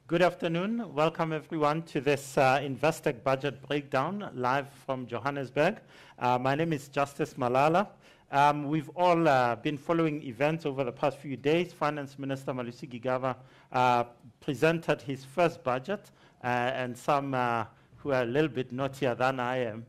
Good afternoon. Welcome everyone to this Investec budget breakdown live from Johannesburg. My name is Justice Malala. We've all been following events over the past few days. Finance Minister Malusi Gigaba presented his first budget, and some who are a little bit naughtier than I am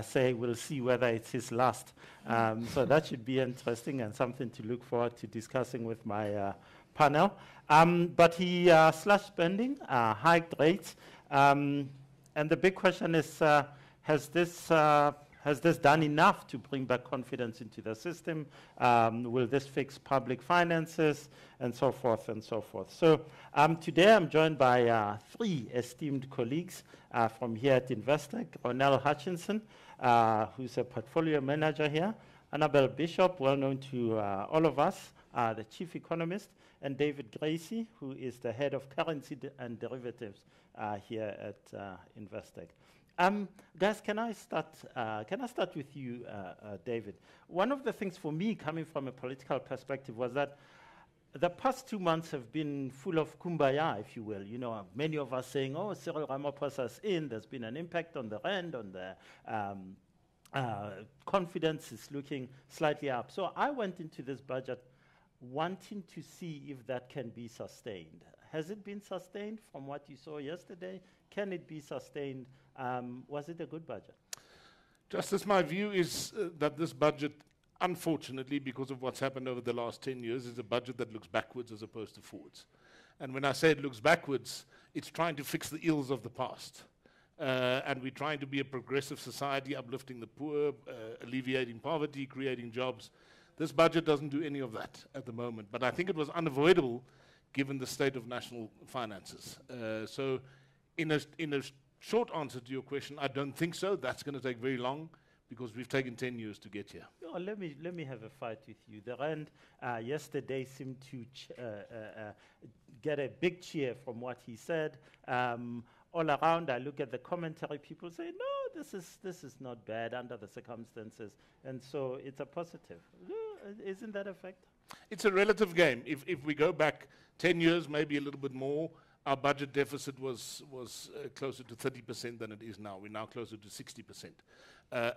say we'll see whether it's his last. So that should be interesting and something to look forward to discussing with my panel. But he slashed spending, hiked rates, and the big question is, has this done enough to bring back confidence into the system? Will this fix public finances, and so forth and so forth? So today I'm joined by three esteemed colleagues from here at Investec. Ronelle Hutchinson, who's a portfolio manager here. Annabel Bishop, well known to all of us, the chief economist, and David Gracey, who is the head of currency and derivatives here at Investec. Guys, can I start with you, David? One of the things for me, coming from a political perspective, was that the past 2 months have been full of kumbaya, if you will. You know, many of us saying, "Oh, Cyril Ramaphosa's in." There's been an impact on the rand, on the confidence is looking slightly up. So I went into this budget wanting to see if that can be sustained. Has it been sustained from what you saw yesterday? Can it be sustained? Was it a good budget? Justice, my view is that this budget, unfortunately, because of what's happened over the last 10 years, is a budget that looks backwards as opposed to forwards. And when I say it looks backwards, it's trying to fix the ills of the past. And we're trying to be a progressive society, uplifting the poor, alleviating poverty, creating jobs. This budget doesn't do any of that at the moment, but I think it was unavoidable given the state of national finances. So in a short answer to your question, I don't think so. That's going to take very long because we've taken 10 years to get here. Oh, let me have a fight with you. The rand yesterday seemed to get a big cheer from what he said. All around, I look at the commentary, people say, no, this is not bad under the circumstances, and so it's a positive. Isn't that a fact? It's a relative game. If we go back 10 years, maybe a little bit more, our budget deficit was closer to 30% than it is now. We're now closer to 60%.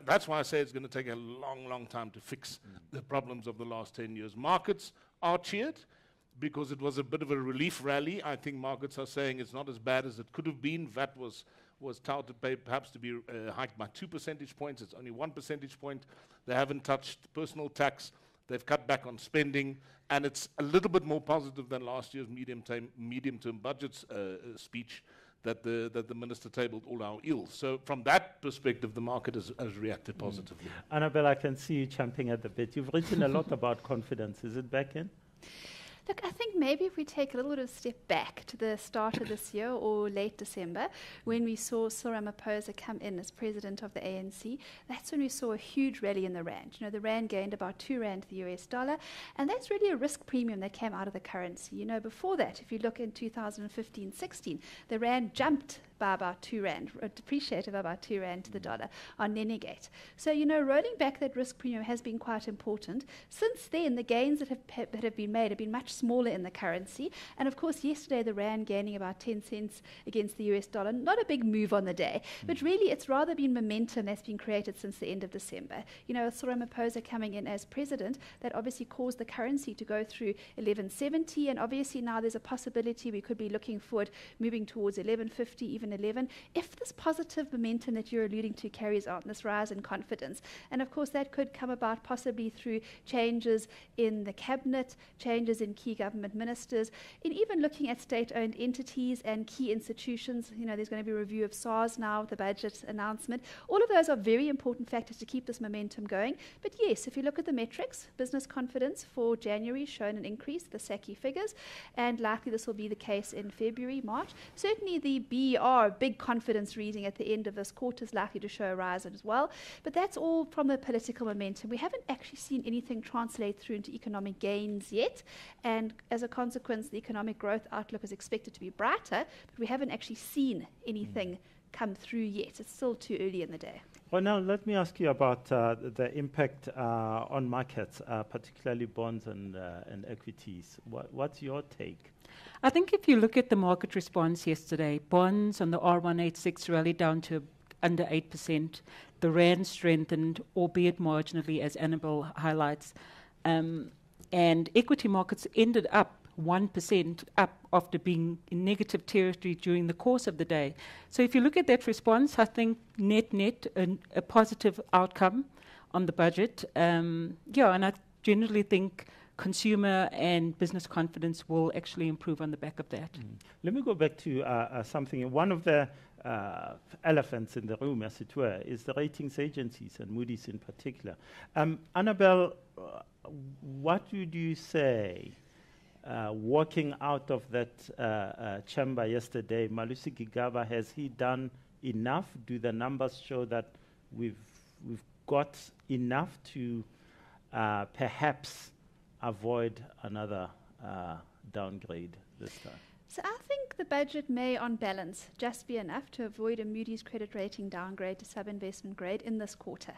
That's why I say it's going to take a long time to fix the problems of the last 10 years. Markets are cheered because it was a bit of a relief rally. I think markets are saying it's not as bad as it could have been. VAT was touted perhaps to be hiked by 2 percentage points. It's only 1 percentage point. They haven't touched personal tax. They've cut back on spending, and it's a little bit more positive than last year's medium-term budget speech that the minister tabled all our ills. So from that perspective, the market has reacted positively. Annabel, I can see you champing at the bit. You've written a lot about confidence. Is it back in? Look, I think maybe if we take a little bit of a step back to the start of this year or late December, when we saw Cyril Ramaphosa come in as president of the ANC, that's when we saw a huge rally in the rand. You know, the rand gained about 2 rand to the US dollar, and that's really a risk premium that came out of the currency. You know, before that, if you look in 2015-16, the rand jumped by about 2 rand, depreciated by about 2 rand to the dollar on Nenegate. So, you know, rolling back that risk premium has been quite important. Since then, the gains that have been made have been much smaller in the currency. And of course, yesterday, the rand gaining about 10 cents against the US dollar, not a big move on the day, but really it's rather been momentum that's been created since the end of December. You know, Cyril Ramaphosa coming in as president, that obviously caused the currency to go through 1170, and obviously now there's a possibility we could be looking forward, moving towards 1150, even 11, if this positive momentum that you're alluding to carries on, this rise in confidence. And of course that could come about possibly through changes in the cabinet, changes in key government ministers, in even looking at state-owned entities and key institutions. You know, there's going to be a review of SARS now, the budget announcement. All of those are very important factors to keep this momentum going. But yes, if you look at the metrics, business confidence for January shown an increase, the SACI figures, and likely this will be the case in February, March. Certainly the BER, big confidence reading at the end of this quarter, is likely to show a rise as well. But that's all from the political momentum. We haven't actually seen anything translate through into economic gains yet. And as a consequence, the economic growth outlook is expected to be brighter, but we haven't actually seen anything come through yet. It's still too early in the day. Ronelle, let me ask you about the impact on markets, particularly bonds and equities. What's your take? I think if you look at the market response yesterday, bonds on the R186 rallied down to under 8%. The rand strengthened, albeit marginally, as Annabel highlights. And equity markets ended up 1% up after being in negative territory during the course of the day. So if you look at that response, I think net a positive outcome on the budget. And I generally think consumer and business confidence will actually improve on the back of that. Let me go back to something. One of the elephants in the room, as it were, is the ratings agencies, and Moody's in particular. Annabel, what would you say, walking out of that chamber yesterday, Malusi Gigaba, has he done enough? Do the numbers show that we've got enough to perhaps avoid another downgrade this time? So I think the budget may, on balance, just be enough to avoid a Moody's credit rating downgrade to sub-investment grade in this quarter.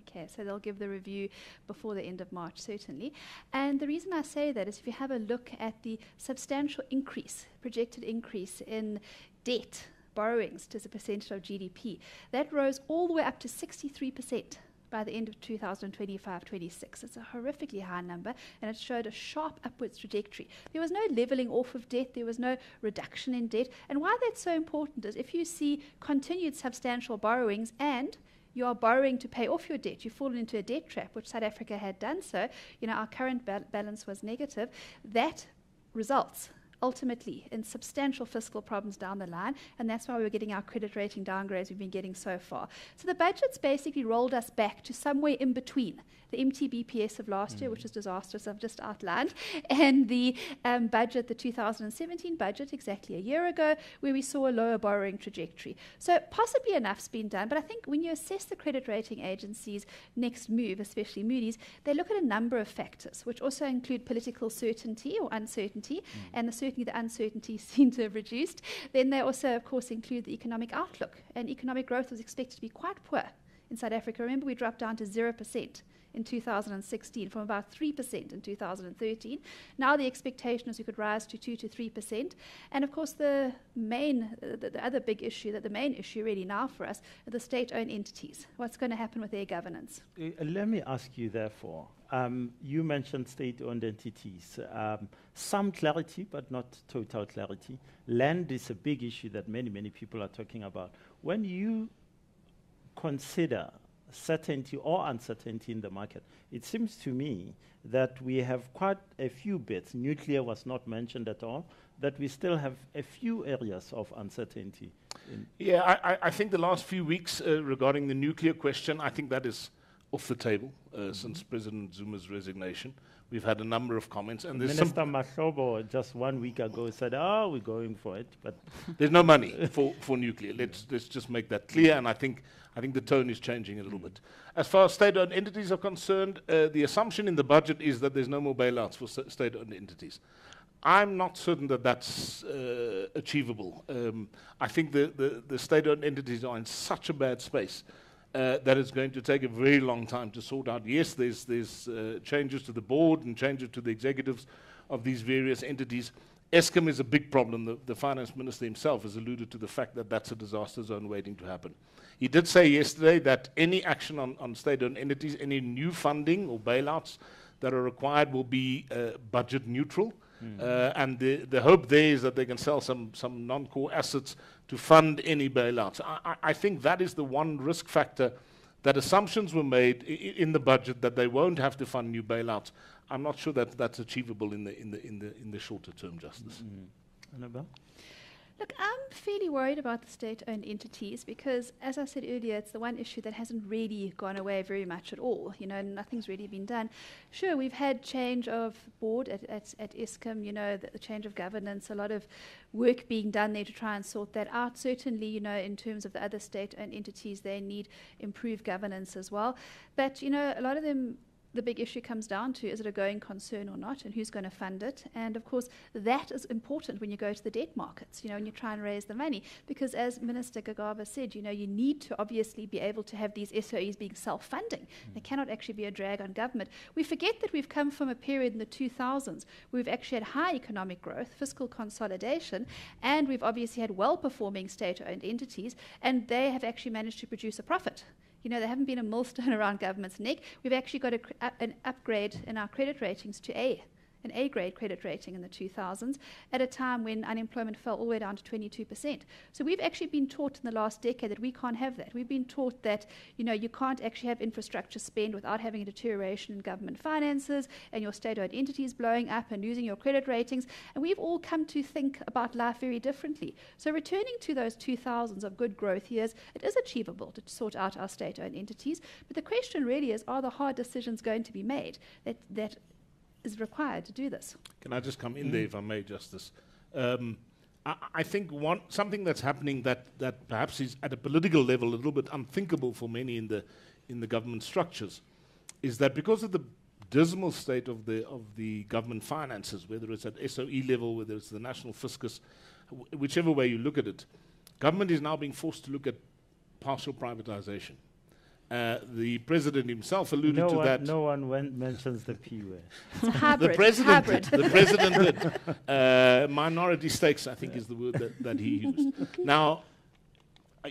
Okay, so they'll give the review before the end of March, certainly. And the reason I say that is if you have a look at the substantial increase, projected increase in debt, borrowings as a percentage of GDP, that rose all the way up to 63%. By the end of 2025-26. It's a horrifically high number, and it showed a sharp upwards trajectory. There was no levelling off of debt, there was no reduction in debt. And why that's so important is if you see continued substantial borrowings and you are borrowing to pay off your debt, you've fallen into a debt trap, which South Africa had done so. Our current balance was negative. That results ultimately in substantial fiscal problems down the line, and that's why we're getting our credit rating downgrades we've been getting so far. So the budget's basically rolled us back to somewhere in between the MTBPS of last year, which is disastrous, I've just outlined, and the budget, the 2017 budget, exactly a year ago, where we saw a lower borrowing trajectory. So possibly enough's been done, but I think when you assess the credit rating agencies' next move, especially Moody's, they look at a number of factors, which also include political certainty or uncertainty, and certainly the uncertainty seems to have reduced. Then they also, of course, include the economic outlook, and economic growth was expected to be quite poor in South Africa. Remember, we dropped down to 0% in 2016 from about 3% in 2013. Now the expectation is we could rise to 2 to 3%. And of course, the other big issue, the main issue really now for us, are the state-owned entities. What's going to happen with their governance? Let me ask you, therefore, you mentioned state-owned entities. Some clarity, but not total clarity. Land is a big issue that many people are talking about. When you consider certainty or uncertainty in the market, it seems to me that we have quite a few bits. Nuclear was not mentioned at all, that we still have a few areas of uncertainty. I think the last few weeks regarding the nuclear question, I think that is off the table since President Zuma's resignation. We've had a number of comments, and there's Minister Mahlobo just 1 week ago said, we're going for it, but there's no money for nuclear. Let's just make that clear, and I think the tone is changing a little bit. As far as state-owned entities are concerned, the assumption in the budget is that there's no more bailouts for state-owned entities. I'm not certain that that's achievable. I think the state-owned entities are in such a bad space that it's going to take a very long time to sort out. Yes, there's changes to the board and changes to the executives of these various entities. Eskom is a big problem. The finance minister himself has alluded to the fact that that's a disaster zone waiting to happen. He did say yesterday that any action on state-owned entities, any new funding or bailouts that are required will be budget neutral. And the hope there is that they can sell some non-core assets to fund any bailouts. I think that is the one risk factor, that assumptions were made in the budget that they won't have to fund new bailouts. I'm not sure that that's achievable in the shorter term, Justice. Annabel? Look, I'm fairly worried about the state-owned entities because, as I said earlier, it's the one issue that hasn't really gone away very much at all. Nothing's really been done. Sure, we've had change of board at Eskom, the change of governance, a lot of work being done there to try and sort that out. Certainly, in terms of the other state-owned entities, they need improved governance as well. But, a lot of them the big issue comes down to, is it a going concern or not, and who's going to fund it? And of course, that is important when you go to the debt markets, and you try and raise the money, because as Minister Gagaba said, you need to obviously be able to have these SOEs being self-funding. They cannot actually be a drag on government. We forget that we've come from a period in the 2000s where we've actually had high economic growth, fiscal consolidation, and we've obviously had well-performing state-owned entities, and they have actually managed to produce a profit. They haven't been a millstone around government's neck. We've actually got an upgrade in our credit ratings to an A-grade credit rating in the 2000s, at a time when unemployment fell all the way down to 22%. So we've actually been taught in the last decade that we can't have that. We've been taught that, you can't actually have infrastructure spend without having a deterioration in government finances and your state-owned entities blowing up and losing your credit ratings. And we've all come to think about life very differently. So returning to those 2000s of good growth years, it is achievable to sort out our state-owned entities. But the question really is, are the hard decisions going to be made that is required to do this? Can I just come in there, if I may, Justice? I think something that's happening that perhaps is at a political level a little bit unthinkable for many in the government structures, is that because of the dismal state of the government finances, whether it's at SOE level, whether it's the national fiscus, whichever way you look at it, government is now being forced to look at partial privatization. The president himself alluded to that. No one mentions the P word. It's a hybrid. The president did. The president did. Minority stakes, I think, is the word that he used. Now,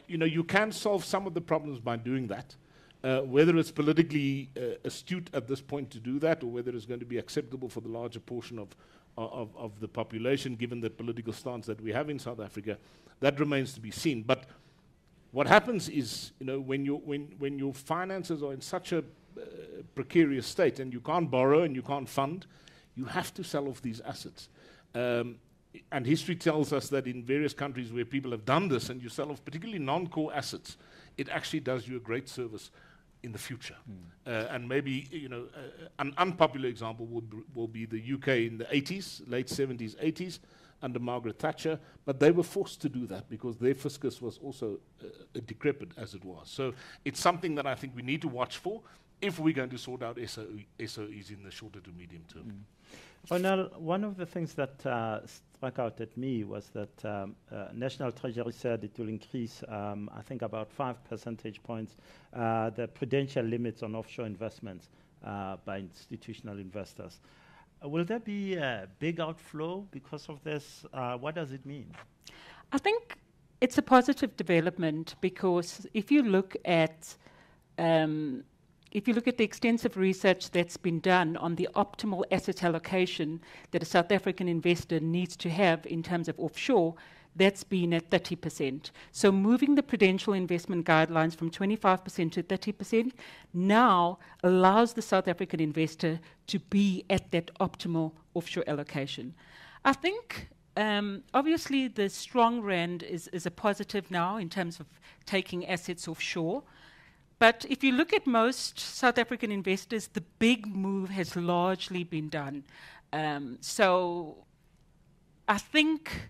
you can solve some of the problems by doing that. Whether it's politically astute at this point to do that, or whether it's going to be acceptable for the larger portion of the population, given the political stance that we have in South Africa, that remains to be seen. But what happens is, when your finances are in such a precarious state and you can't borrow and you can't fund, you have to sell off these assets. And history tells us that in various countries where people have done this, and you sell off particularly non-core assets, it actually does you a great service in the future. And maybe, an unpopular example will be the UK in the 80s, late 70s, 80s, under Margaret Thatcher, but they were forced to do that because their fiscus was also decrepit as it was. So it's something that I think we need to watch for if we're going to sort out SOEs in the shorter to medium term. Ronelle, one of the things that struck out at me was that National Treasury said it will increase, I think, about 5 percentage points, the prudential limits on offshore investments by institutional investors. Will there be a big outflow because of this? What does it mean? I think it's a positive development, because if you look at the extensive research that's been done on the optimal asset allocation that a South African investor needs to have in terms of offshore, that's been at 30%. So moving the prudential investment guidelines from 25% to 30% now allows the South African investor to be at that optimal offshore allocation. I think obviously the strong rand is a positive now in terms of taking assets offshore. But if you look at most South African investors, the big move has largely been done. So I think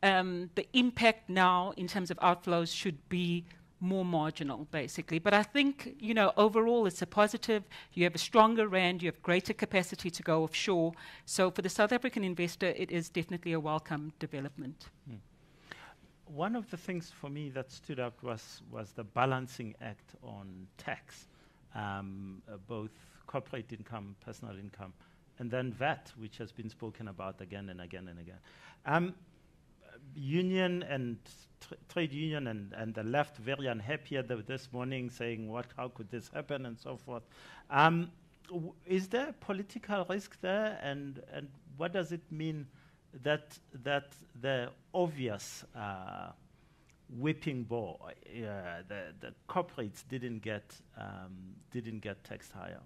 the impact now in terms of outflows should be more marginal, basically. But I think, overall it's a positive. You have a stronger rand, you have greater capacity to go offshore. So for the South African investor, it is definitely a welcome development. One of the things for me that stood out was the balancing act on tax, both corporate income, personal income, and then VAT, which has been spoken about again and again and again. Union and trade union and the left very unhappy this morning, saying how could this happen and so forth. Is there a political risk there, and what does it mean that the obvious whipping boy, the corporates didn't get taxed higher?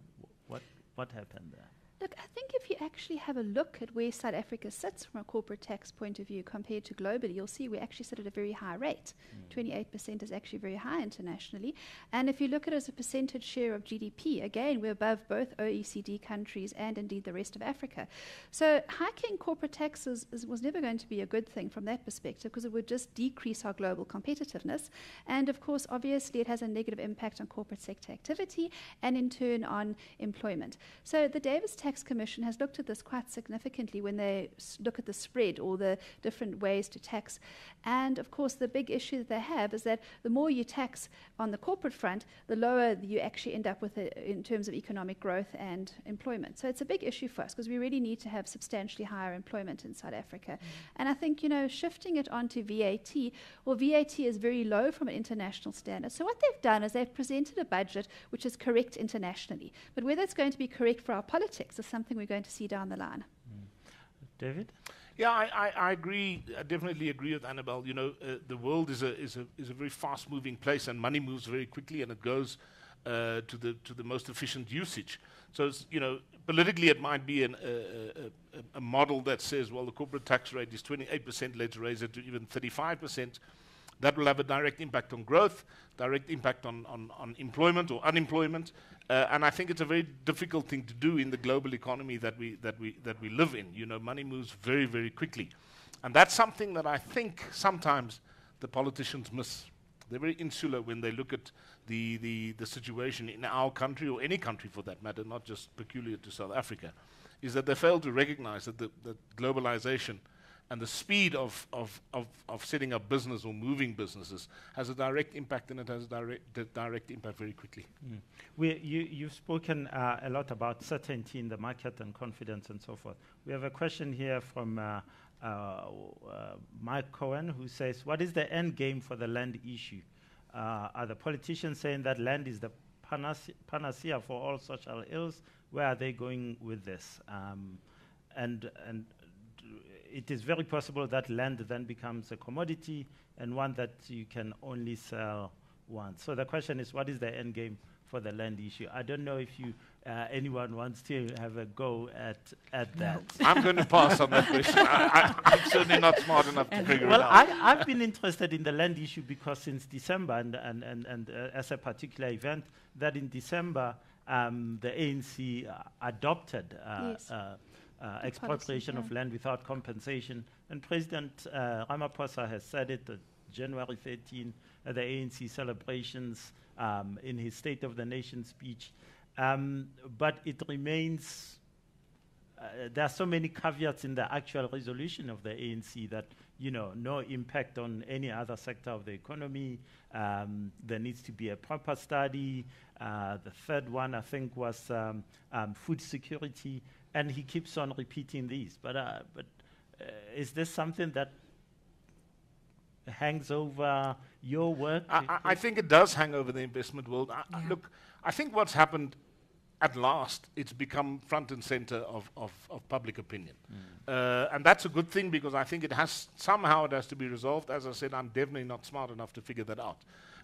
What happened there? Look, I think if you actually have a look at where South Africa sits from a corporate tax point of view compared to globally, you'll see we actually sit at a very high rate. 28% is actually very high internationally. And if you look at it as a percentage share of GDP, again, we're above both OECD countries and indeed the rest of Africa. So hiking corporate taxes was never going to be a good thing from that perspective, because it would just decrease our global competitiveness. And of course, obviously, it has a negative impact on corporate sector activity and in turn on employment. So the Davis Tax Commission has looked at this quite significantly when they look at the spread or the different ways to tax. And of course, the big issue that they have is that the more you tax on the corporate front, the lower you actually end up with in terms of economic growth and employment. So it's a big issue for us because we really need to have substantially higher employment in South Africa. And I think, shifting it onto VAT, well, VAT is very low from an international standard. So what they've done is they've presented a budget which is correct internationally. But whether it's going to be correct for our politics is something we're going to see down the line. David? Yeah, I agree. I definitely agree with Annabel. The world is a very fast-moving place, and money moves very quickly, and it goes to the most efficient usage. So politically, it might be a model that says, well, the corporate tax rate is 28%. Let's raise it to even 35%. That will have a direct impact on growth, direct impact on employment or unemployment, and I think it's a very difficult thing to do in the global economy that we live in. Money moves very, very quickly, and that's something that I think sometimes the politicians miss. They're very insular when they look at the situation in our country or any country for that matter, not just peculiar to South Africa, is that they fail to recognize that the globalization and the speed of setting up business or moving businesses has a direct impact, and it has a direct impact very quickly. You've spoken a lot about certainty in the market and confidence and so forth. We have a question here from Mike Cohen, who says, what is the end game for the land issue? Are the politicians saying that land is the panacea for all social ills? Where are they going with this? And it is very possible that land then becomes a commodity and one that you can only sell once. So the question is, what is the end game for the land issue? I don't know if anyone wants to have a go at that. I'm going to pass on that question. I'm certainly not smart enough to figure it out. I've been interested in the land issue because since December, and as a particular event, that in December, the ANC adopted expropriation of land without compensation. And President Ramaphosa has said it January 13 at the ANC celebrations in his State of the Nation speech. But it remains, there are so many caveats in the actual resolution of the ANC that, no impact on any other sector of the economy. There needs to be a proper study. The third one, I think, was food security. And he keeps on repeating these. But is this something that hangs over your work? I think it does hang over the investment world. Look, I think what's happened at last, it's become front and center of public opinion. And that's a good thing, because I think it has to be resolved. As I said, I'm definitely not smart enough to figure that out.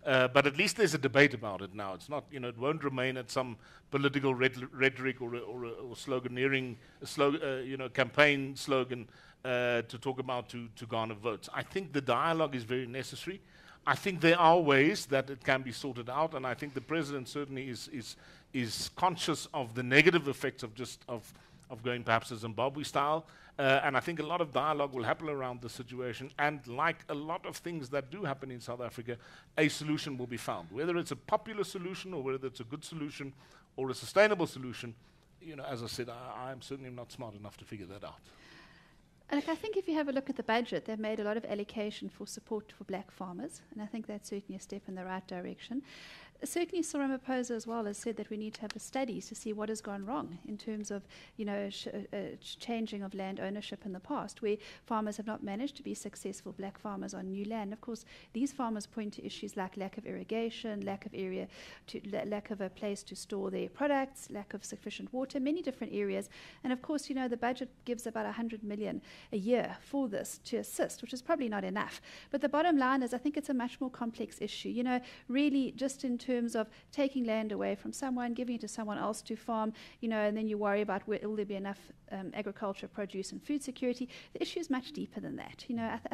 But at least there's a debate about it now. It's not, it won't remain at some political rhetoric or sloganeering, campaign slogan to talk about to garner votes. I think the dialogue is very necessary. I think there are ways that it can be sorted out, and I think the president certainly is conscious of the negative effects of going perhaps a Zimbabwe style. And I think a lot of dialogue will happen around the situation. And like a lot of things that do happen in South Africa, a solution will be found. Whether it's a popular solution or whether it's a good solution or a sustainable solution, as I said, I'm certainly not smart enough to figure that out. And I think if you have a look at the budget, they've made a lot of allocation for support for black farmers, and I think that's certainly a step in the right direction. Certainly, Cyril Ramaphosa as well has said that we need to have a study to see what has gone wrong in terms of, changing of land ownership in the past, where farmers have not managed to be successful, black farmers on new land. Of course, these farmers point to issues like lack of irrigation, lack of a place to store their products, lack of sufficient water, many different areas. And of course, the budget gives about 100 million a year for this to assist, which is probably not enough. But the bottom line is, I think it's a much more complex issue. Really, just in terms terms of taking land away from someone, giving it to someone else to farm, and then you worry about will there be enough agriculture produce and food security. The issue is much deeper than that.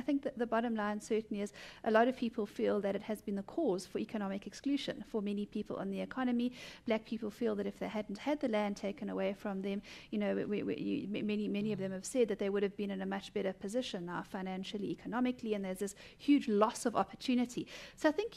I think that the bottom line certainly is a lot of people feel that it has been the cause for economic exclusion for many people in the economy. Black people feel that if they hadn't had the land taken away from them, many of them have said that they would have been in a much better position now financially, economically, and there's this huge loss of opportunity. So I think,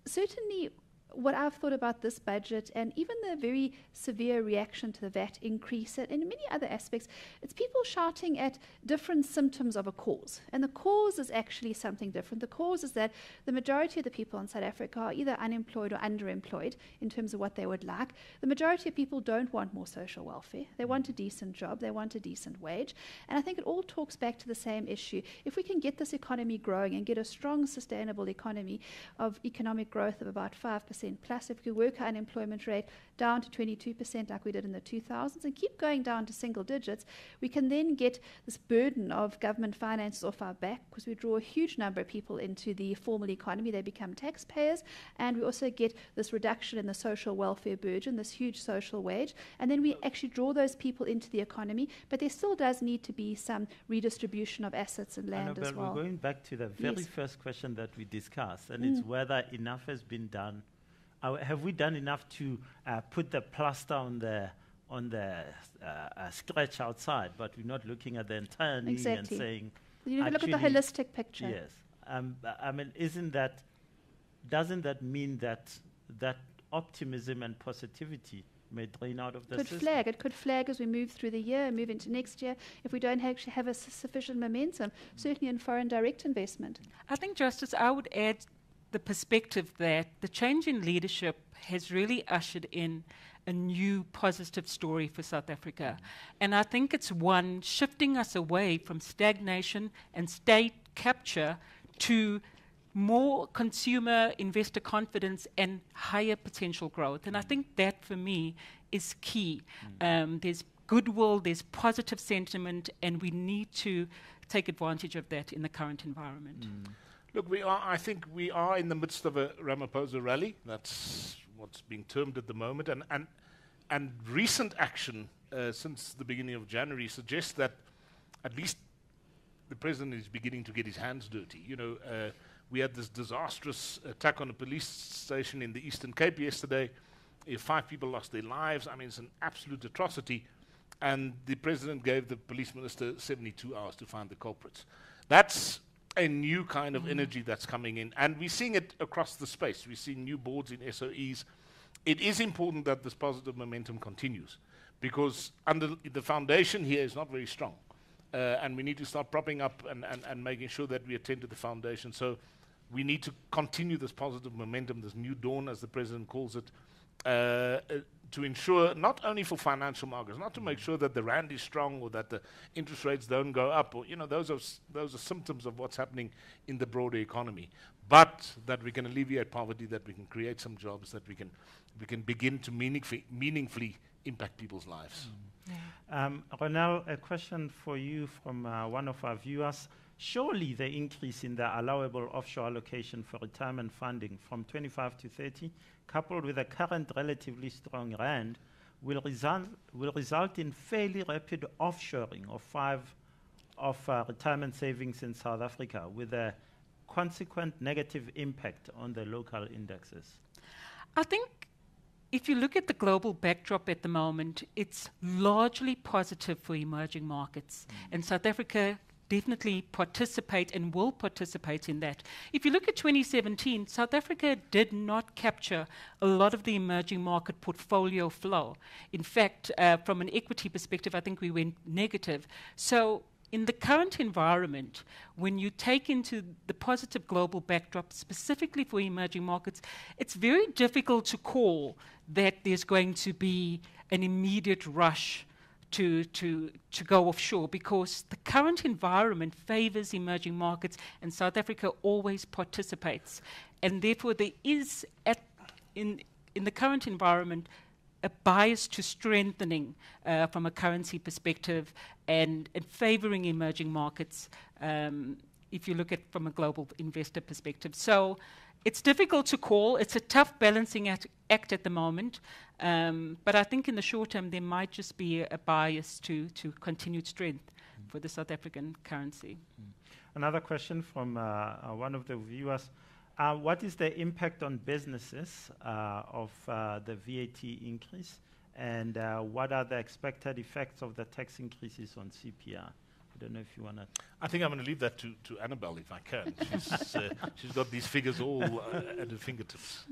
certainly what I've thought about this budget and even the very severe reaction to the VAT increase and in many other aspects, it's people shouting at different symptoms of a cause. And the cause is actually something different. The cause is that the majority of the people in South Africa are either unemployed or underemployed in terms of what they would like. The majority of people don't want more social welfare. They want a decent job. They want a decent wage. And I think it all talks back to the same issue. If we can get this economy growing and get a strong, sustainable economy of economic growth of about 5%, plus, if we work our unemployment rate down to 22% like we did in the 2000s and keep going down to single digits, we can then get this burden of government finances off our back because we draw a huge number of people into the formal economy. They become taxpayers, and we also get this reduction in the social welfare burden, this huge social wage, and then we actually draw those people into the economy, but there still does need to be some redistribution of assets and land Annabel, as well. we're going back to the very first question that we discussed, and it's whether enough has been done. Have we done enough to put the plaster on the scratch outside, but we're not looking at the entire knee and saying... You need to look at the holistic picture. Yes. Doesn't that mean that optimism and positivity may drain out of the system? It could flag as we move through the year, move into next year, if we don't actually have a sufficient momentum, certainly in foreign direct investment. I think, Justice, I would add the perspective that the change in leadership has really ushered in a new positive story for South Africa. And I think it's one shifting us away from stagnation and state capture to more consumer investor confidence and higher potential growth. And I think that, for me, is key. There's goodwill, there's positive sentiment, and we need to take advantage of that in the current environment. Look, I think we are in the midst of a Ramaphosa rally. That's what's being termed at the moment. And recent action since the beginning of January suggests that at least the president is beginning to get his hands dirty. We had this disastrous attack on a police station in the Eastern Cape yesterday. 5 people lost their lives. I mean, it's an absolute atrocity. And the president gave the police minister 72 hours to find the culprits. That's a new kind of energy that's coming in. And we're seeing it across the space. We're seeing new boards in SOEs. It is important that this positive momentum continues because the foundation here is not very strong. And we need to start propping up and making sure that we attend to the foundation. So we need to continue this positive momentum, this new dawn, as the president calls it, to ensure not only for financial markets, not to make sure that the rand is strong or that the interest rates don't go up, or those are symptoms of what's happening in the broader economy, but that we can alleviate poverty, that we can create some jobs, that we can begin to meaningfully impact people's lives. Ronelle, a question for you from one of our viewers. Surely the increase in the allowable offshore allocation for retirement funding from 25 to 30, coupled with the current relatively strong rand, will result in fairly rapid offshoring of retirement savings in South Africa, with a consequent negative impact on the local indexes. I think if you look at the global backdrop at the moment, it's largely positive for emerging markets. And South Africa definitely participate and will participate in that. If you look at 2017, South Africa did not capture a lot of the emerging market portfolio flow. In fact, from an equity perspective, I think we went negative. So in the current environment, when you take into the positive global backdrop, specifically for emerging markets, it's very difficult to call that there's going to be an immediate rush to go offshore, because the current environment favors emerging markets and South Africa always participates. And therefore there is, in the current environment, a bias to strengthening from a currency perspective and favoring emerging markets if you look at from a global investor perspective. So It's difficult to call. It's a tough balancing act at the moment. But I think in the short term, there might just be a bias to continued strength for the South African currency. Another question from one of the viewers. What is the impact on businesses of the VAT increase? And what are the expected effects of the tax increases on CPR? I don't know if you want to... I think I'm going to leave that to Annabel, if I can. She's got these figures all at her fingertips.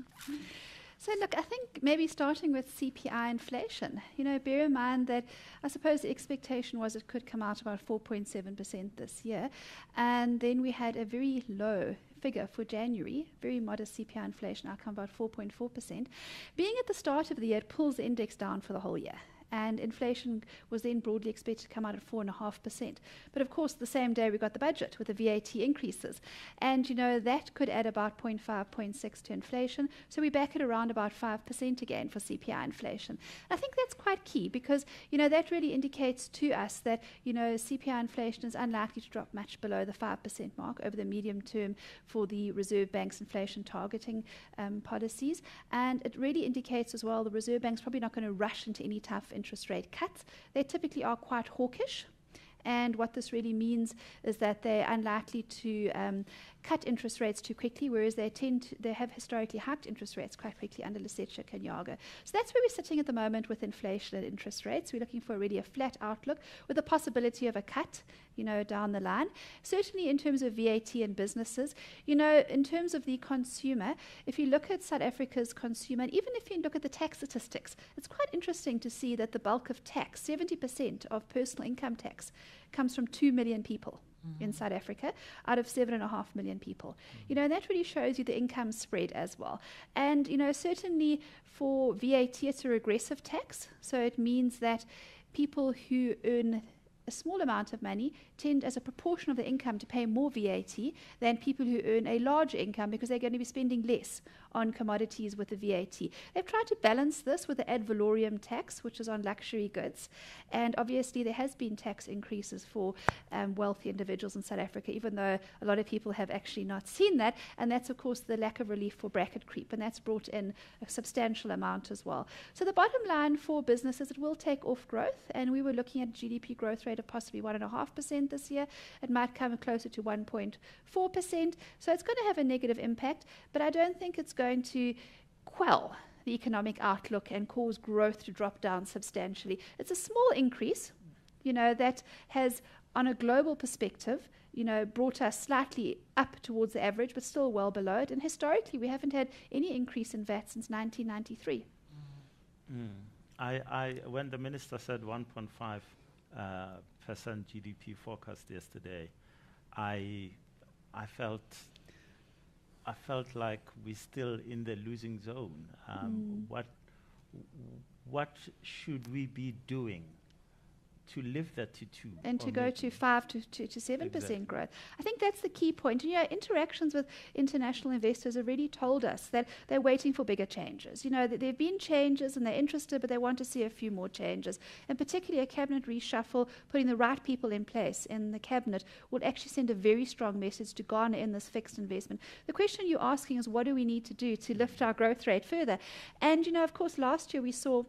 So look, I think maybe starting with CPI inflation, bear in mind that I suppose the expectation was it could come out about 4.7% this year. And then we had a very low figure for January, very modest CPI inflation outcome, about 4.4%. Being at the start of the year, it pulls the index down for the whole year. And inflation was then broadly expected to come out at 4.5%. But of course, the same day we got the budget with the VAT increases. And, that could add about 0.5, 0.6 to inflation. So we're back at around about 5% again for CPI inflation. I think that's quite key because, that really indicates to us that, CPI inflation is unlikely to drop much below the 5% mark over the medium term for the Reserve Bank's inflation targeting policies. And it really indicates as well the Reserve Bank's probably not going to rush into any tough interest rate cuts. They typically are quite hawkish. And what this really means is that they're unlikely to cut interest rates too quickly, whereas they have historically hiked interest rates quite quickly under Lesetja Kanyanga. So that's where we're sitting at the moment with inflation and interest rates. We're looking for really a flat outlook with the possibility of a cut, down the line. Certainly in terms of VAT and businesses, in terms of the consumer, if you look at South Africa's consumer, and even if you look at the tax statistics, it's quite interesting to see that the bulk of tax, 70% of personal income tax, comes from 2 million people in South Africa out of 7.5 million people. And that really shows you the income spread as well. And, certainly for VAT, it's a regressive tax. So it means that people who earn a small amount of money tend as a proportion of their income to pay more VAT than people who earn a larger income because they're going to be spending less on commodities with the VAT. They've tried to balance this with the ad valorem tax, which is on luxury goods. And obviously there has been tax increases for wealthy individuals in South Africa, even though a lot of people have actually not seen that. And that's, of course, the lack of relief for bracket creep. And that's brought in a substantial amount as well. So the bottom line for businesses, it will take off growth. And we were looking at a GDP growth rate of possibly 1.5% this year. It might come closer to 1.4%. So it's going to have a negative impact. But I don't think it's going to quell the economic outlook and cause growth to drop down substantially. It's a small increase, that has, on a global perspective, brought us slightly up towards the average, but still well below it. And historically, we haven't had any increase in VAT since 1993. When the minister said 1.5% GDP forecast yesterday, I felt like we're still in the losing zone. What should we be doing to lift that to 2? And to go to 5 to 7% growth. I think that's the key point. And, interactions with international investors have really told us that they're waiting for bigger changes. That there have been changes and they're interested, but they want to see a few more changes. And particularly a cabinet reshuffle, putting the right people in place in the cabinet would actually send a very strong message to garner in this fixed investment. The question you're asking is, what do we need to do to lift our growth rate further? And, of course, last year we saw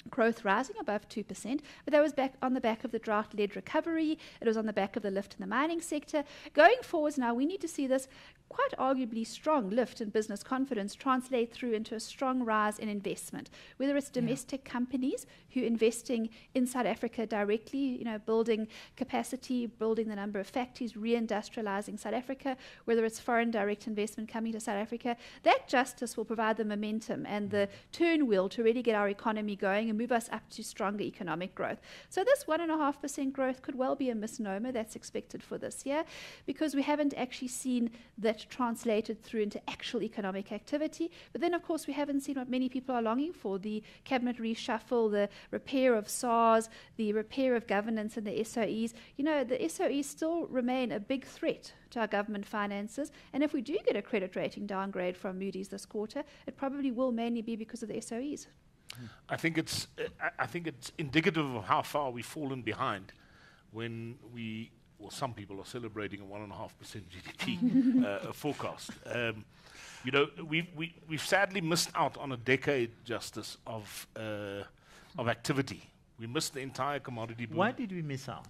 growth rising above 2%, but that was back on the back of the drought-led recovery. It was on the back of the lift in the mining sector. Going forwards now, we need to see this quite arguably strong lift in business confidence translate through into a strong rise in investment, whether it's domestic companies who are investing in South Africa directly, building capacity, building the number of factories, reindustrializing South Africa, whether it's foreign direct investment coming to South Africa. That justice will provide the momentum and the turn wheel to really get our economy going and move us up to stronger economic growth. So this 1.5% growth could well be a misnomer that's expected for this year because we haven't actually seen that translated through into actual economic activity. But then, of course, we haven't seen what many people are longing for, the cabinet reshuffle, the repair of SARS, the repair of governance and the SOEs. The SOEs still remain a big threat to our government finances. And if we do get a credit rating downgrade from Moody's this quarter, it probably will mainly be because of the SOEs. I think it's indicative of how far we've fallen behind when we or some people are celebrating a 1.5% GDP forecast. We've sadly missed out on a decade, Justice, of activity. We missed the entire commodity boom. Why did we miss out?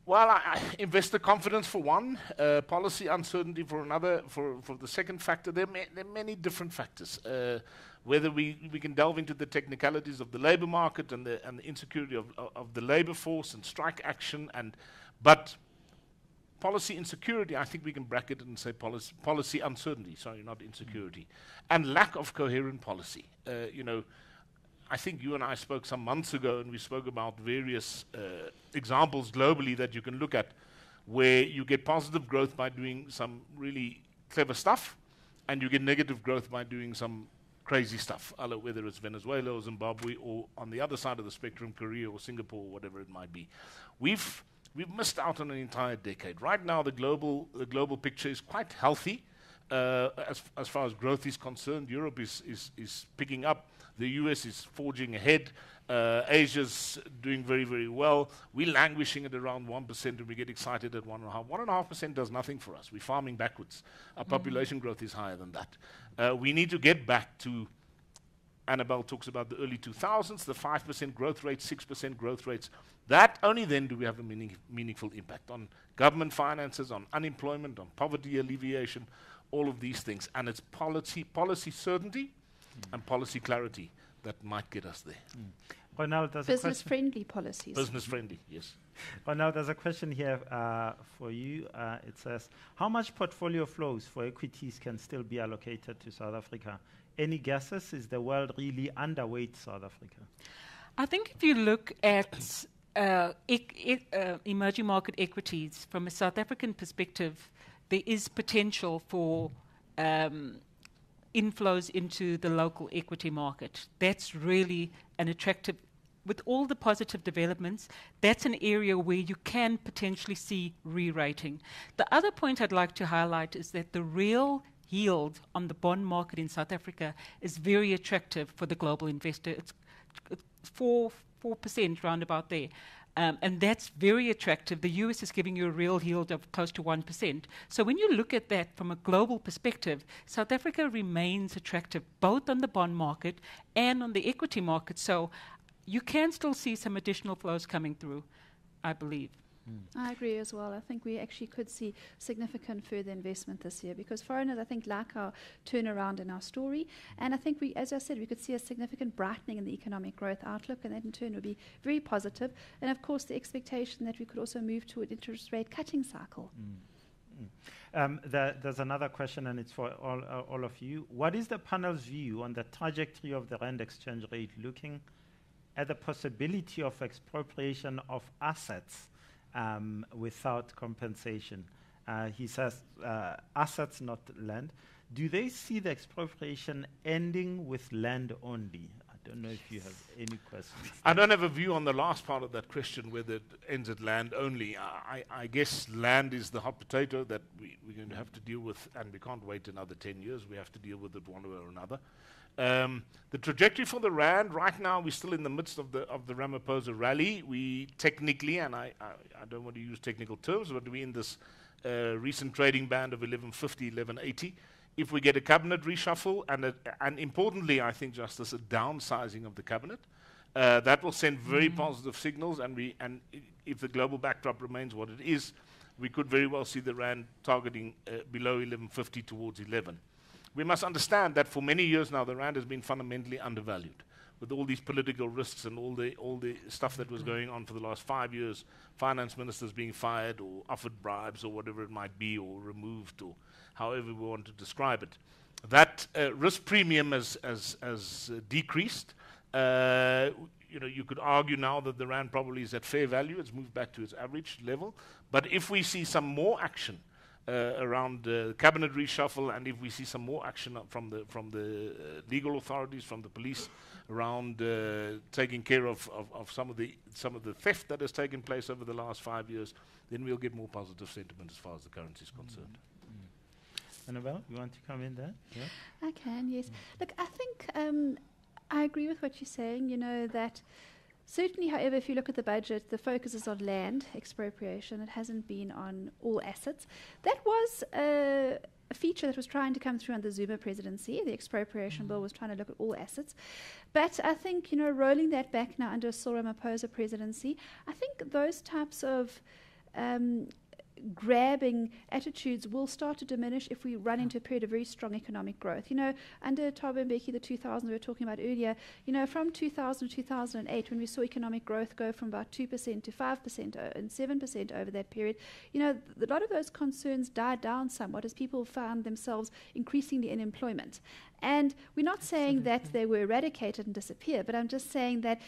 Well, investor confidence for one, policy uncertainty for another, for the second factor. There are many different factors. Whether we can delve into the technicalities of the labor market and the insecurity of the labor force and strike action, but policy insecurity, I think we can bracket it and say policy uncertainty, sorry, not insecurity, and lack of coherent policy. I think you and I spoke some months ago, and we spoke about various examples globally that you can look at where you get positive growth by doing some really clever stuff, and you get negative growth by doing some crazy stuff, whether it's Venezuela or Zimbabwe or on the other side of the spectrum, Korea or Singapore, or whatever it might be. We've missed out on an entire decade. Right now, the global picture is quite healthy as far as growth is concerned. Europe is picking up. The US is forging ahead. Asia's doing very, very well. We're languishing at around 1%, and we get excited at 1.5%. 1.5% does nothing for us. We're farming backwards. Our population growth is higher than that. We need to get back to, Annabel talks about the early 2000s, the 5% growth rate, 6% growth rates. That only then do we have a meaningful impact on government finances, on unemployment, on poverty alleviation, all of these things. And it's policy certainty and policy clarity that might get us there. Ronelle, there's Business-friendly policies. Business-friendly, yes. Ronelle, there's a question here for you. It says, how much portfolio flows for equities can still be allocated to South Africa? Any guesses? Is the world really underweight South Africa? I think if you look at emerging market equities from a South African perspective, there is potential for inflows into the local equity market. That's really an attractive, with all the positive developments, that's an area where you can potentially see re-rating. The other point I'd like to highlight is that the real yield on the bond market in South Africa is very attractive for the global investor. It's 4% round about there. And that's very attractive. The US is giving you a real yield of close to 1%. So when you look at that from a global perspective, South Africa remains attractive both on the bond market and on the equity market. So you can still see some additional flows coming through, I believe. I agree as well. I think we actually could see significant further investment this year because foreigners, I think, like our turnaround in our story. And I think as I said, we could see a significant brightening in the economic growth outlook, and that in turn would be very positive. And of course, the expectation that we could also move to an interest rate cutting cycle. There's another question, and it's for all of you. What is the panel's view on the trajectory of the rand exchange rate, looking at the possibility of expropriation of assets without compensation? He says assets, not land. Do they see the expropriation ending with land only? I don't know if you have any questions. I don't have a view on the last part of that question, whether it ends at land only. I guess land is the hot potato that we're going to have to deal with, and we can't wait another 10 years. We have to deal with it one way or another. The trajectory for the rand right now, we're still in the midst of the Ramaphosa rally. We technically, and I don't want to use technical terms, but we're in this recent trading band of 1150, 1180. If we get a cabinet reshuffle and importantly, I think, Justice, a downsizing of the cabinet, that will send very positive signals. And if the global backdrop remains what it is, we could very well see the rand targeting below 1150 towards 11. We must understand that for many years now, the rand has been fundamentally undervalued. With all these political risks and all the stuff that was going on for the last 5 years, finance ministers being fired or offered bribes or whatever it might be, or removed, or however we want to describe it. That risk premium has decreased. You could argue now that the rand probably is at fair value. It's moved back to its average level. But if we see some more action around cabinet reshuffle, and if we see some more action from the legal authorities, from the police, around taking care of some of the theft that has taken place over the last 5 years, then we'll get more positive sentiment as far as the currency is concerned. Annabel, you want to come in there? Yeah? I can, yes. Look, I think I agree with what you're saying, that Certainly, however, if you look at the budget, the focus is on land expropriation. It hasn't been on all assets. That was a feature that was trying to come through under the Zuma presidency. The expropriation bill was trying to look at all assets. But I think, rolling that back now under a Cyril Ramaphosa presidency, I think those types of grabbing attitudes will start to diminish if we run into a period of very strong economic growth. Under Thabo Mbeki, the 2000s we were talking about earlier, from 2000 to 2008, when we saw economic growth go from about 2% to 5% and 7% over that period, a lot of those concerns died down somewhat as people found themselves increasingly in employment. And we're not saying that they were eradicated and disappeared, but I'm just saying that,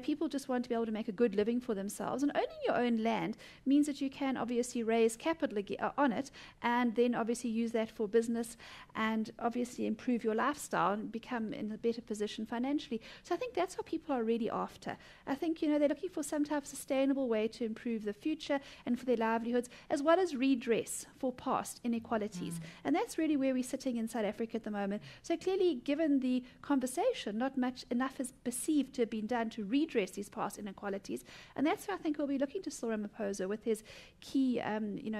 people just want to be able to make a good living for themselves. And owning your own land means that you can obviously raise capital on it and then obviously use that for business and obviously improve your lifestyle and become in a better position financially. So I think that's what people are really after. I think, they're looking for some type of sustainable way to improve the future and for their livelihoods, as well as redress for past inequalities. And that's really where we're sitting in South Africa at the moment. So clearly, given the conversation, not much enough is perceived to have been done to redress these past inequalities. And that's where I think we'll be looking to Cyril Ramaphosa with his key,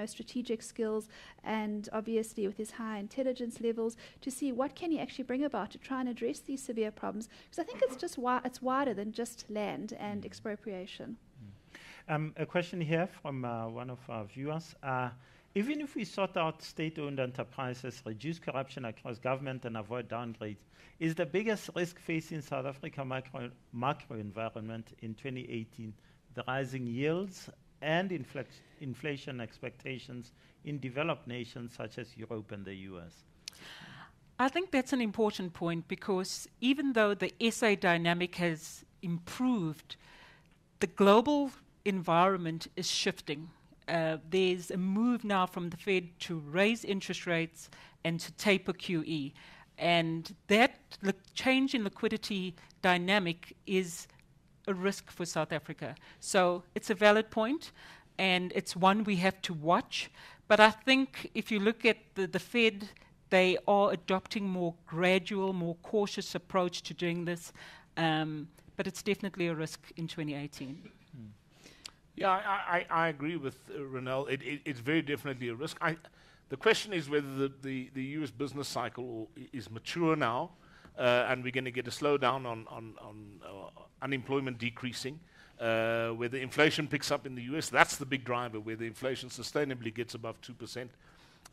strategic skills and obviously with his high intelligence levels to see what can he actually bring about to try and address these severe problems. Because I think it's just it's wider than just land and expropriation. A question here from one of our viewers. Even if we sort out state-owned enterprises, reduce corruption across government and avoid downgrades, is the biggest risk facing South Africa macro environment in 2018 the rising yields and inflation expectations in developed nations such as Europe and the US? I think that's an important point, because even though the SA dynamic has improved, the global environment is shifting. There's a move now from the Fed to raise interest rates and to taper QE. And that change in liquidity dynamic is a risk for South Africa. So it's a valid point, and it's one we have to watch. But I think if you look at the Fed, they are adopting more gradual, more cautious approach to doing this. But it's definitely a risk in 2018. Yeah, I agree with Ronelle. It's very definitely a risk. The question is whether the US business cycle is mature now, and we're going to get a slowdown on unemployment decreasing, whether inflation picks up in the US. That's the big driver, where the inflation sustainably gets above 2%.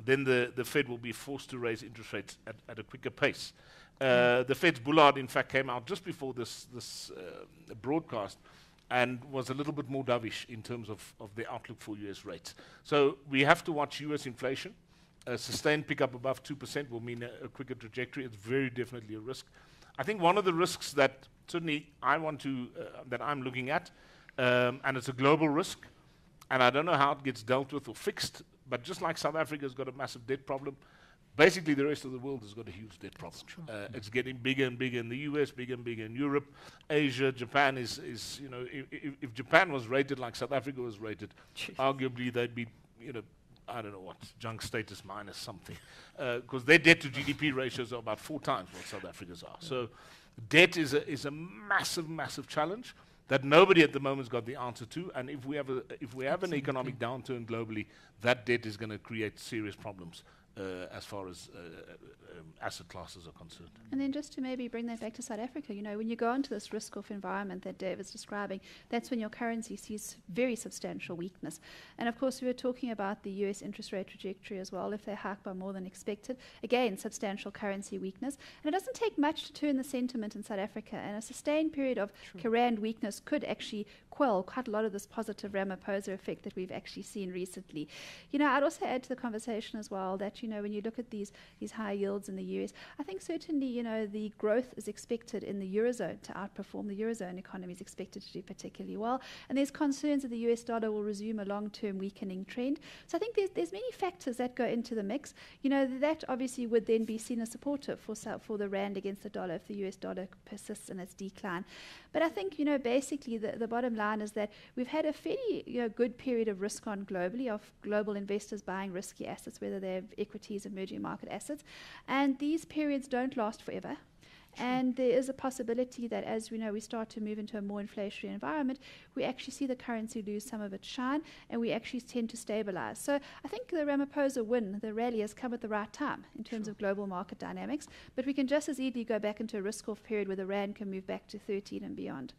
Then the Fed will be forced to raise interest rates at a quicker pace. The Fed's bullard, in fact, came out just before this broadcast and was a little bit more dovish in terms of the outlook for US rates. So we have to watch US inflation. A sustained pickup above 2% will mean a quicker trajectory. It's very definitely a risk. I think one of the risks that certainly that I'm looking at, and it's a global risk, and I don't know how it gets dealt with or fixed, but just like South Africa's got a massive debt problem, basically the rest of the world has got a huge debt problem. It's getting bigger and bigger in the US, bigger and bigger in Europe, Asia. Japan is if Japan was rated like South Africa was rated, arguably they'd be, I don't know what, junk status minus something, because their debt to GDP ratios are about 4 times what South Africa's are. So debt is a massive, massive challenge that nobody at the moment's got the answer to. And if we have an economic downturn globally, that debt is going to create serious problems as far as asset classes are concerned. And then just to maybe bring that back to South Africa, when you go into this risk-off environment that Dave is describing, that's when your currency sees very substantial weakness. And of course, we were talking about the US interest rate trajectory as well. If they hike by more than expected, again, substantial currency weakness. And it doesn't take much to turn the sentiment in South Africa. And a sustained period of rand weakness could actually quell quite a lot of this positive Ramaphosa effect that we've actually seen recently. I'd also add to the conversation as well that, when you look at these high yields in the US, I think certainly, the growth is expected in the Eurozone to outperform. The Eurozone economy is expected to do particularly well. And there's concerns that the US dollar will resume a long-term weakening trend. So I think there's many factors that go into the mix. That obviously would then be seen as supportive for the rand against the dollar if the US dollar persists in its decline. But I think, basically the bottom line is that we've had a fairly good period of risk on globally, of global investors buying risky assets, whether they have equities, emerging market assets. And these periods don't last forever. And there is a possibility that, as we know, we start to move into a more inflationary environment, we actually see the currency lose some of its shine, and we actually tend to stabilize. So I think the Ramaphosa win, the rally, has come at the right time in terms of global market dynamics, but we can just as easily go back into a risk-off period where the rand can move back to 13 and beyond.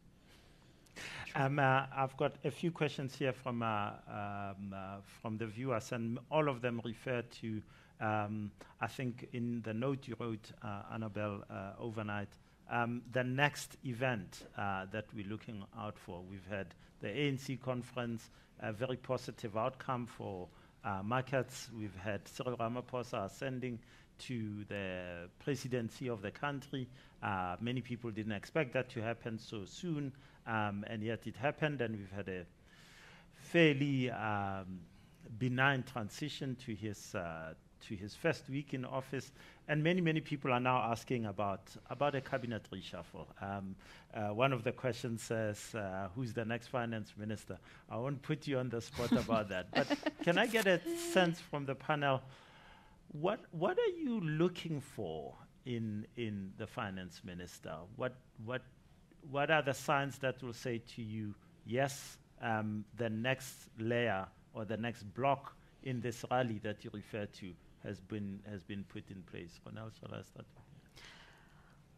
I've got a few questions here from the viewers, and all of them refer to, I think in the note you wrote, Annabel, overnight, the next event that we're looking out for. We've had the ANC conference, a very positive outcome for markets. We've had Cyril Ramaphosa ascending to the presidency of the country. Many people didn't expect that to happen so soon, and yet it happened, and we've had a fairly benign transition to his first week in office, and many people are now asking about a cabinet reshuffle. One of the questions says, who's the next finance minister? I won't put you on the spot about that, but can I get a sense from the panel, what are you looking for in the finance minister? What are the signs that will say to you, yes, the next layer or the next block in this rally that you refer to has been put in place? Ronelle, shall I start?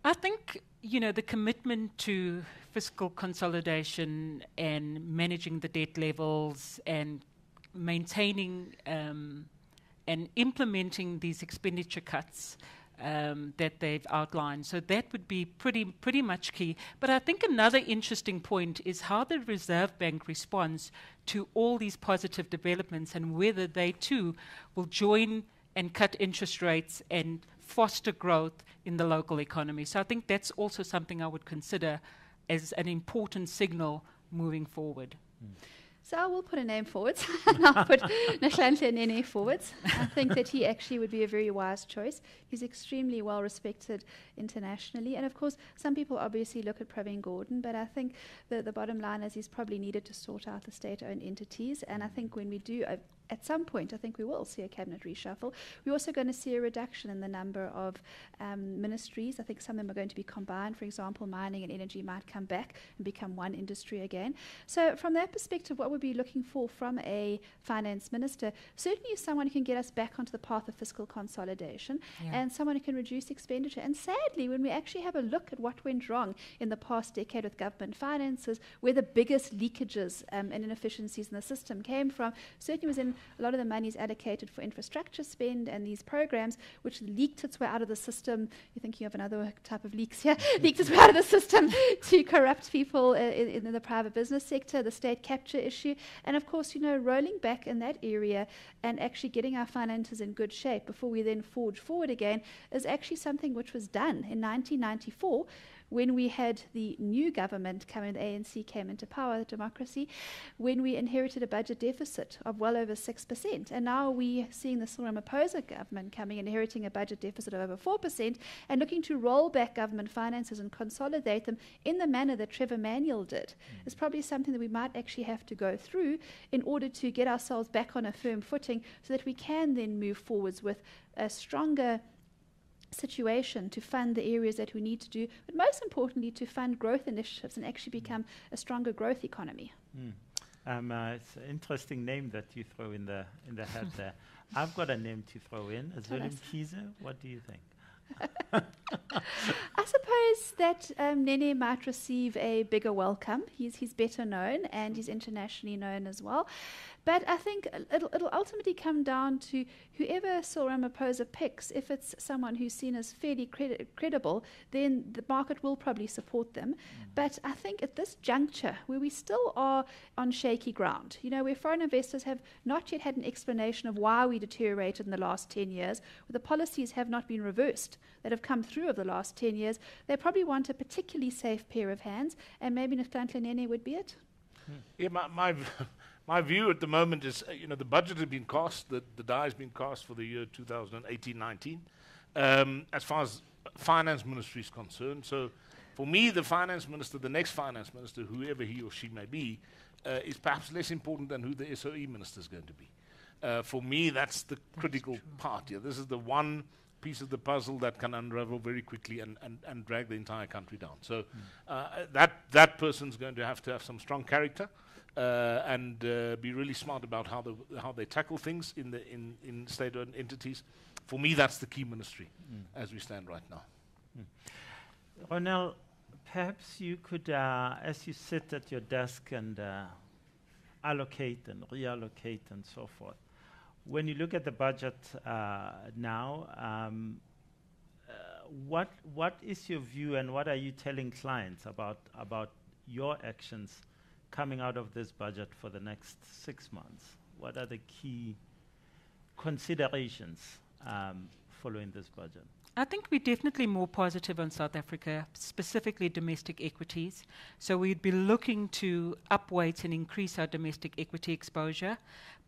I think, the commitment to fiscal consolidation and managing the debt levels and maintaining and implementing these expenditure cuts that they've outlined. So that would be pretty much key. But I think another interesting point is how the Reserve Bank responds to all these positive developments and whether they too will join and cut interest rates and foster growth in the local economy. So I think that's also something I would consider as an important signal moving forward. So I will put a name forwards, and I'll put Nhlanhla Nene forwards. I think that he actually would be a very wise choice. He's extremely well respected internationally. And of course, some people obviously look at Pravin Gordhan, but I think the bottom line is he's probably needed to sort out the state-owned entities. And I think when we do, at some point, I think we will see a cabinet reshuffle. We're also going to see a reduction in the number of ministries. I think some of them are going to be combined. For example, mining and energy might come back and become one industry again. So from that perspective, what we'd be looking for from a finance minister certainly is someone who can get us back onto the path of fiscal consolidation and someone who can reduce expenditure. And sadly, when we actually have a look at what went wrong in the past decade with government finances, where the biggest leakages and inefficiencies in the system came from, certainly was in a lot of the money is allocated for infrastructure spend and these programs, which leaked its way out of the system. You're thinking of another type of leaks here. Leaked its way out of the system to corrupt people in the private business sector, the state capture issue. And of course, rolling back in that area and actually getting our finances in good shape before we then forge forward again is actually something which was done in 1994 when we had the new government come in, the ANC came into power, democracy, when we inherited a budget deficit of well over 6%. And now we're seeing the Cyril Ramaphosa government coming, inheriting a budget deficit of over 4% and looking to roll back government finances and consolidate them in the manner that Trevor Manuel did. It's probably something that we might actually have to go through in order to get ourselves back on a firm footing so that we can then move forwards with a stronger situation to fund the areas that we need to do, but most importantly to fund growth initiatives and actually become a stronger growth economy. It's an interesting name that you throw in the hat there. I've got a name to throw in, Zulim Kiza. What do you think? I suppose that Nene might receive a bigger welcome. He's better known and he's internationally known as well. But I think it'll ultimately come down to whoever Cyril Ramaphosa picks. If it's someone who's seen as fairly credible, then the market will probably support them. But I think at this juncture, where we still are on shaky ground, where foreign investors have not yet had an explanation of why we deteriorated in the last 10 years, where the policies have not been reversed that have come through over the last 10 years, they probably want a particularly safe pair of hands, and maybe Nhlanhla Nene would be it. Yeah, my view at the moment is, the budget has been cast, the die has been cast for the year 2018-19, as far as finance ministry is concerned. So for me, the finance minister, the next finance minister, whoever he or she may be, is perhaps less important than who the SOE minister is going to be. For me, that's the critical part here. This is the one piece of the puzzle that can unravel very quickly and drag the entire country down. So that person's going to have some strong character and be really smart about how they tackle things in state-owned entities. For me, that's the key ministry as we stand right now. Ronelle, perhaps you could, as you sit at your desk and allocate and reallocate and so forth, when you look at the budget now, what is your view and what are you telling clients about your actions coming out of this budget for the next 6 months? What are the key considerations following this budget? I think we're definitely more positive on South Africa, specifically domestic equities. So we'd be looking to upweight and increase our domestic equity exposure.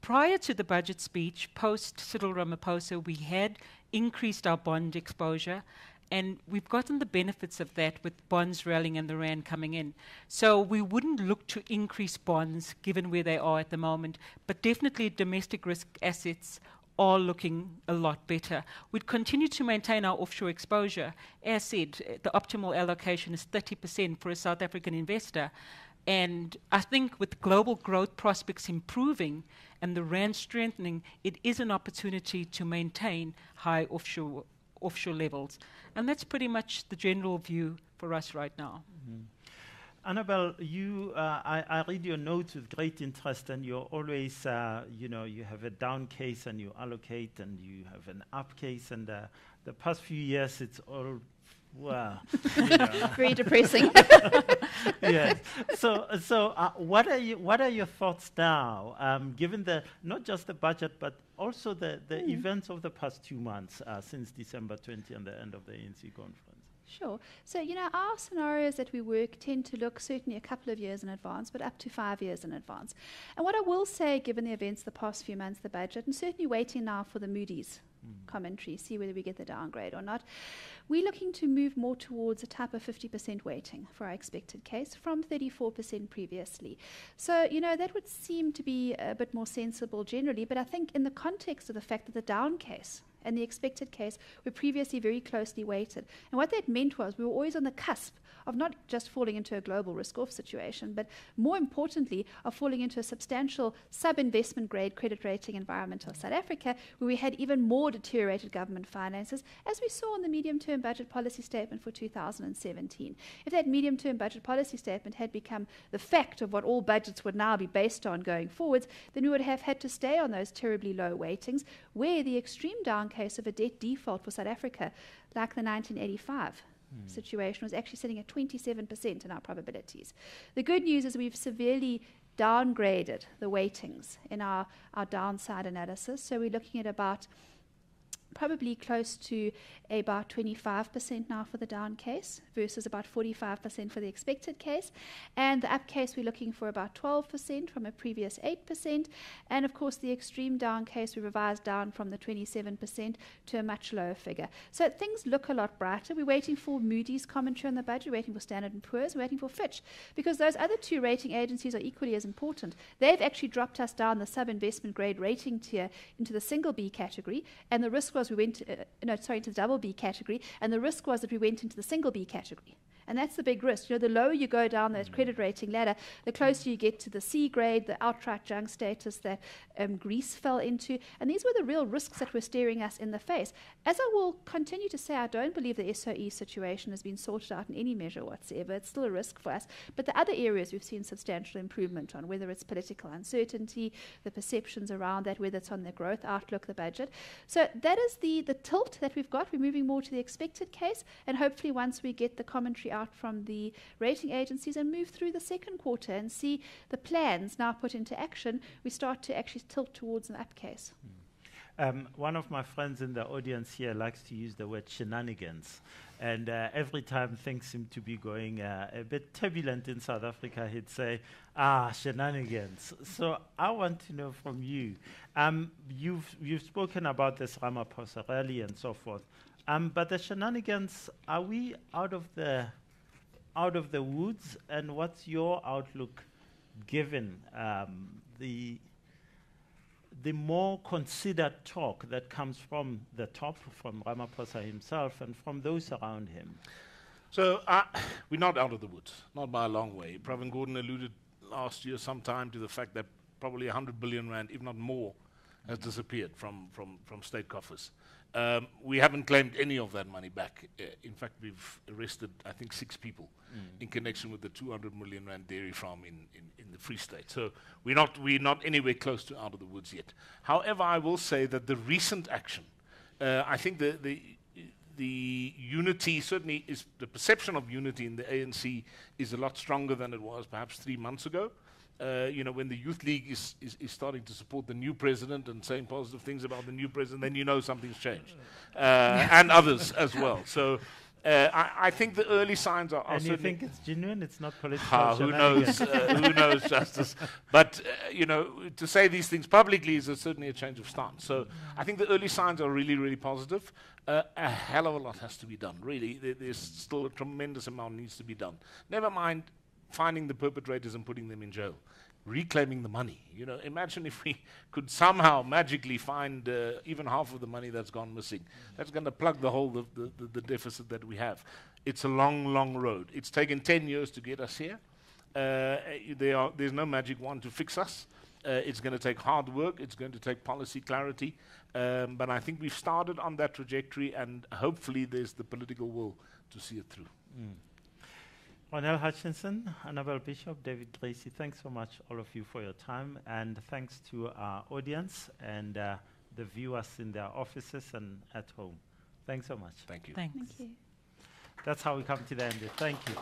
Prior to the budget speech, post Cyril Ramaphosa, we had increased our bond exposure, and we've gotten the benefits of that with bonds rallying and the rand coming in. So we wouldn't look to increase bonds given where they are at the moment, but definitely domestic risk assets are looking a lot better. We'd continue to maintain our offshore exposure. As said, the optimal allocation is 30% for a South African investor. And I think with global growth prospects improving and the rand strengthening, it is an opportunity to maintain high offshore levels. And that's pretty much the general view for us right now. Mm-hmm. Annabel, I read your notes with great interest, and you're always, you have a down case and you allocate, and you have an up case, and the past few years it's all, well, very depressing. Yes. So, what are your thoughts now, given not just the budget, but also the events of the past 2 months since December 20 and the end of the ANC conference? Sure. So, our scenarios that we work tend to look certainly a couple of years in advance, but up to 5 years in advance. And what I will say, given the events the past few months, the budget, and certainly waiting now for the Moody's commentary, see whether we get the downgrade or not, we're looking to move more towards a type of 50% weighting for our expected case from 34% previously. So, that would seem to be a bit more sensible generally, but I think in the context of the fact that the down case and the expected case were previously very closely weighted. And what that meant was we were always on the cusp of not just falling into a global risk-off situation, but more importantly, of falling into a substantial sub-investment grade credit rating environment of South Africa, where we had even more deteriorated government finances, as we saw in the medium-term budget policy statement for 2017. If that medium-term budget policy statement had become the fact of what all budgets would now be based on going forwards, then we would have had to stay on those terribly low weightings, where the extreme down case of a debt default for South Africa, like the 1985 situation, was actually sitting at 27% in our probabilities. The good news is we've severely downgraded the weightings in our downside analysis. So we're looking at about probably close to about 25% now for the down case versus about 45% for the expected case. And the up case, we're looking for about 12% from a previous 8%. And of course, the extreme down case, we revised down from the 27% to a much lower figure. So things look a lot brighter. We're waiting for Moody's commentary on the budget, we're waiting for Standard & Poor's, we're waiting for Fitch, because those other two rating agencies are equally as important. They've actually dropped us down the sub-investment grade rating tier into the single B category, and the risk was we went into the double B category, and the risk was that we went into the single B category. And that's the big risk. The lower you go down that credit rating ladder, the closer you get to the C grade, the outright junk status that Greece fell into. And these were the real risks that were staring us in the face. As I will continue to say, I don't believe the SOE situation has been sorted out in any measure whatsoever. It's still a risk for us. But the other areas we've seen substantial improvement on, whether it's political uncertainty, the perceptions around that, whether it's on the growth outlook, the budget. So that is the tilt that we've got. We're moving more to the expected case. And hopefully once we get the commentary out from the rating agencies and move through the second quarter and see the plans now put into action, we start to actually tilt towards an up case. One of my friends in the audience here likes to use the word shenanigans. And every time things seem to be going a bit turbulent in South Africa, he'd say, shenanigans. So I want to know from you, you've spoken about this Ramaphosa rally and so forth, but the shenanigans, are we out of the woods, and what's your outlook given the the more considered talk that comes from the top, from Ramaphosa himself and from those around him? So we're not out of the woods, not by a long way. Pravin Gordhan alluded last year sometime to the fact that probably 100 billion rand, if not more, has disappeared from state coffers. We haven't claimed any of that money back. In fact, we've arrested, I think, 6 people in connection with the 200 million rand dairy farm in the Free State. So we're not anywhere close to out of the woods yet. However, I will say that the recent action, I think the unity certainly is, the perception of unity in the ANC is a lot stronger than it was perhaps 3 months ago. When the Youth League is starting to support the new president and saying positive things about the new president, then you know something's changed. And others as well. So I think the early signs are and certainly... you think it's genuine, it's not political who knows, Justice. But, to say these things publicly is certainly a change of stance. So I think the early signs are really, really positive. A hell of a lot has to be done, really. There's still a tremendous amount needs to be done. Never mind finding the perpetrators and putting them in jail. Reclaiming the money. Imagine if we could somehow magically find even half of the money that's gone missing. That's going to plug the hole, the deficit that we have. It's a long, long road. It's taken 10 years to get us here. There's no magic wand to fix us. It's going to take hard work. It's going to take policy clarity. But I think we've started on that trajectory, and hopefully there's the political will to see it through. Ronelle Hutchinson, Annabel Bishop, David Gracey, thanks so much, all of you, for your time. And thanks to our audience and the viewers in their offices and at home. Thanks so much. Thank you. Thanks. Thank you. That's how we come to the end. Thank you.